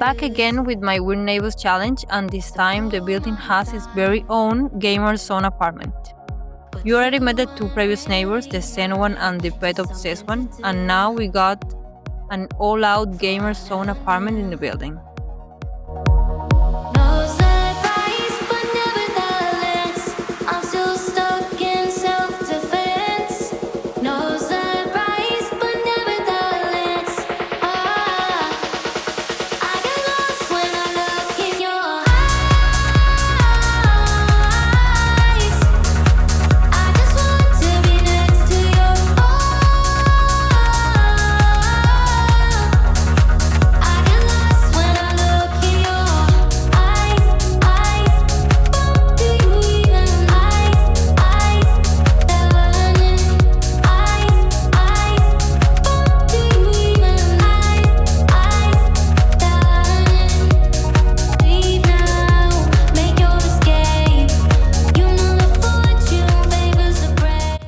Back again with my Weird Neighbors challenge, and this time the building has its very own gamer zone apartment. You already met the two previous neighbors, the Zen one and the pet obsessed one, and now we got an all out gamer zone apartment in the building. No surprise, but nevertheless, I'm still stuck in self-defense. No surprise, but nevertheless, I get lost when I look in your eyes. I just want to be next to your I get lost when I look in your eyes. Do you even burning do you even leave now, make your escape. You know the fortune favors the brave.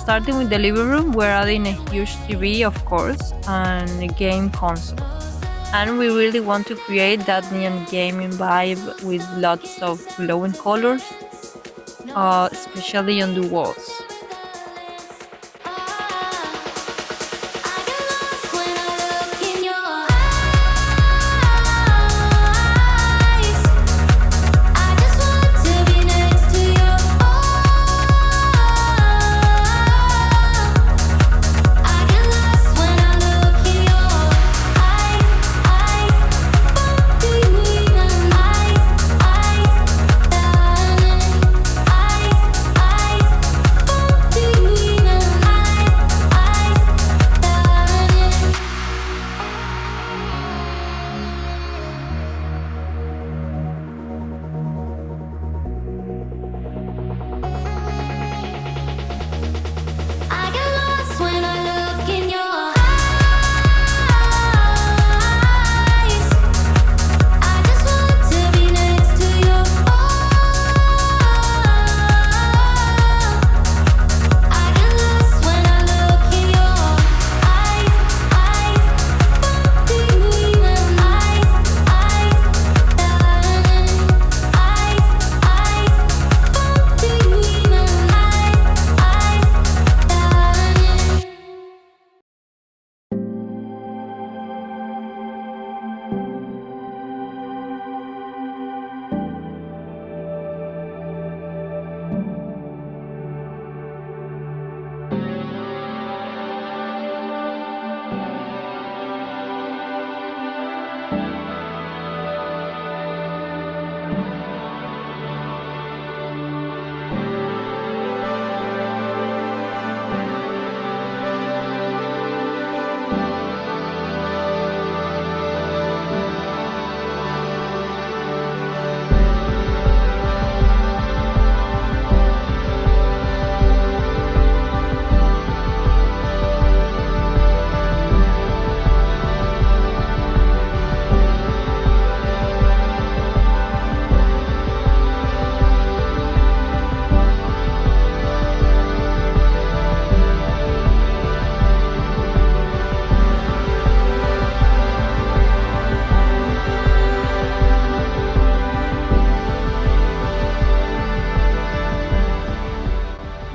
Starting with the living room, we're adding a huge TV, of course, and a game console. And we really want to create that neon gaming vibe with lots of glowing colors, especially on the walls. I get lost when I look in your eyes. I just want to be next to your I get lost when I look in your eyes. Do you even do you even I get lost when I look in your eyes. I just want to be next to your I get lost when I look in your eyes. Do you even do you even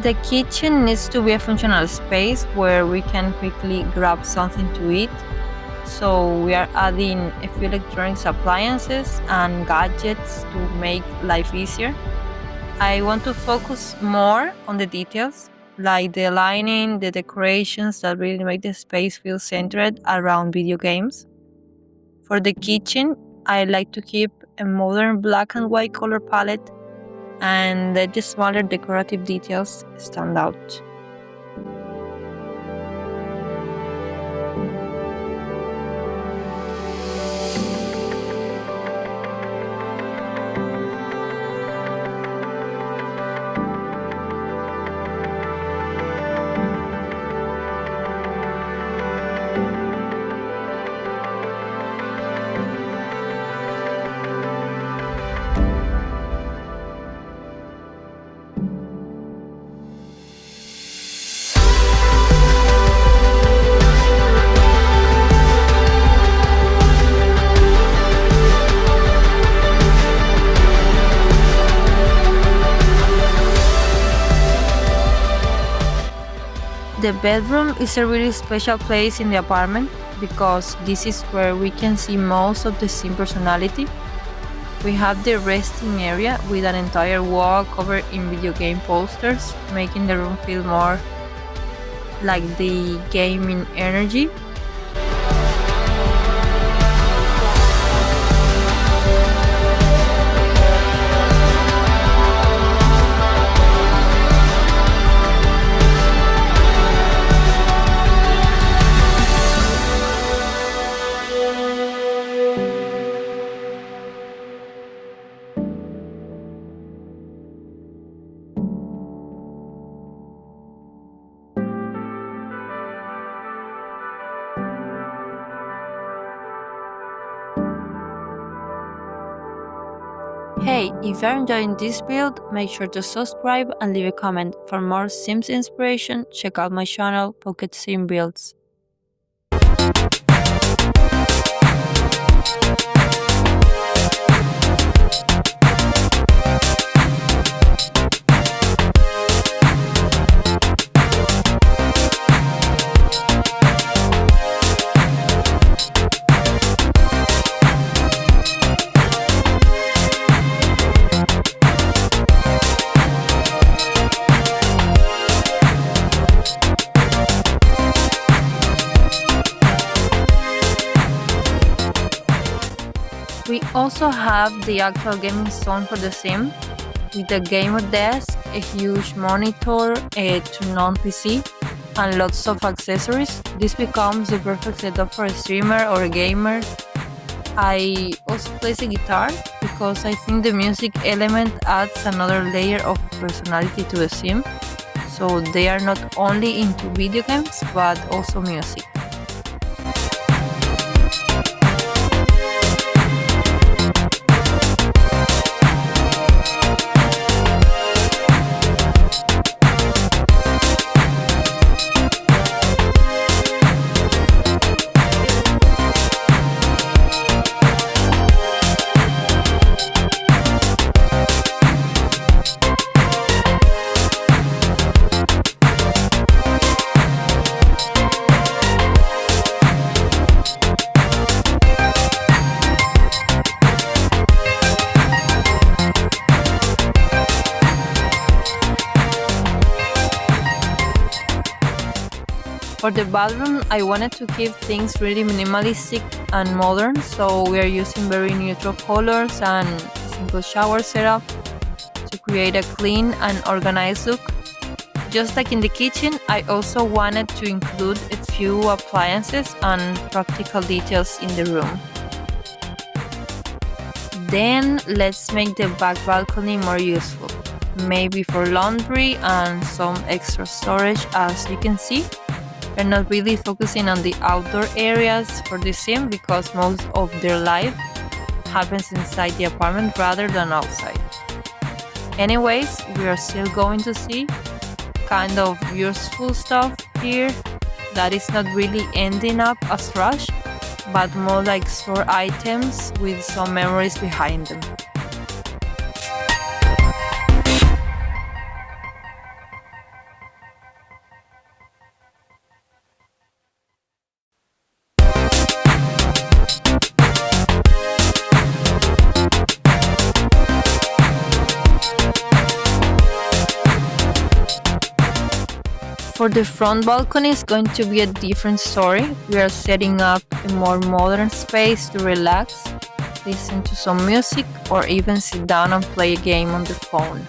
The kitchen needs to be a functional space where we can quickly grab something to eat. So we are adding a few electronics appliances and gadgets to make life easier. I want to focus more on the details, like the lighting, the decorations that really make the space feel centered around video games. For the kitchen, I like to keep a modern black and white color palette and let the smaller decorative details stand out. The bedroom is a really special place in the apartment because this is where we can see most of the sim personality. We have the resting area with an entire wall covered in video game posters, making the room feel more like the gaming energy. Hey, if you're enjoying this build, make sure to subscribe and leave a comment. For more Sims inspiration, check out my channel, Pocket Sim Builds. We also have the actual gaming zone for the sim, with a gamer desk, a huge monitor, a turn-on PC, and lots of accessories. This becomes the perfect setup for a streamer or a gamer. I also play the guitar because I think the music element adds another layer of personality to the sim, so they are not only into video games but also music. For the bathroom, I wanted to keep things really minimalistic and modern, so we are using very neutral colors and simple shower setup to create a clean and organized look. Just like in the kitchen, I also wanted to include a few appliances and practical details in the room. Then let's make the back balcony more useful, maybe for laundry and some extra storage. As you can see, we're not really focusing on the outdoor areas for the sim because most of their life happens inside the apartment rather than outside. Anyways, we are still going to see kind of useful stuff here that is not really ending up as trash, but more like store items with some memories behind them. For the front balcony, it's going to be a different story. We are setting up a more modern space to relax, listen to some music, or even sit down and play a game on the phone.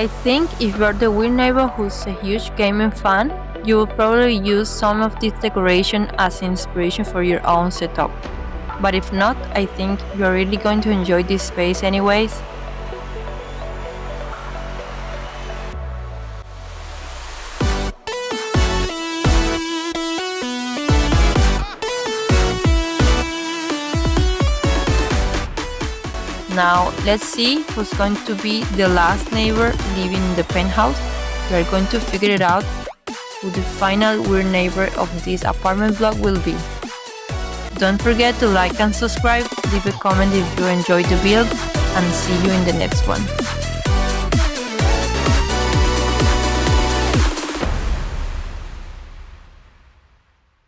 I think if you're the weird neighbor who's a huge gaming fan, you will probably use some of this decoration as inspiration for your own setup. But if not, I think you're really going to enjoy this space anyways. Now let's see who's going to be the last neighbor living in the penthouse. We are going to figure it out who the final weird neighbor of this apartment block will be. Don't forget to like and subscribe, leave a comment if you enjoyed the build, and see you in the next one.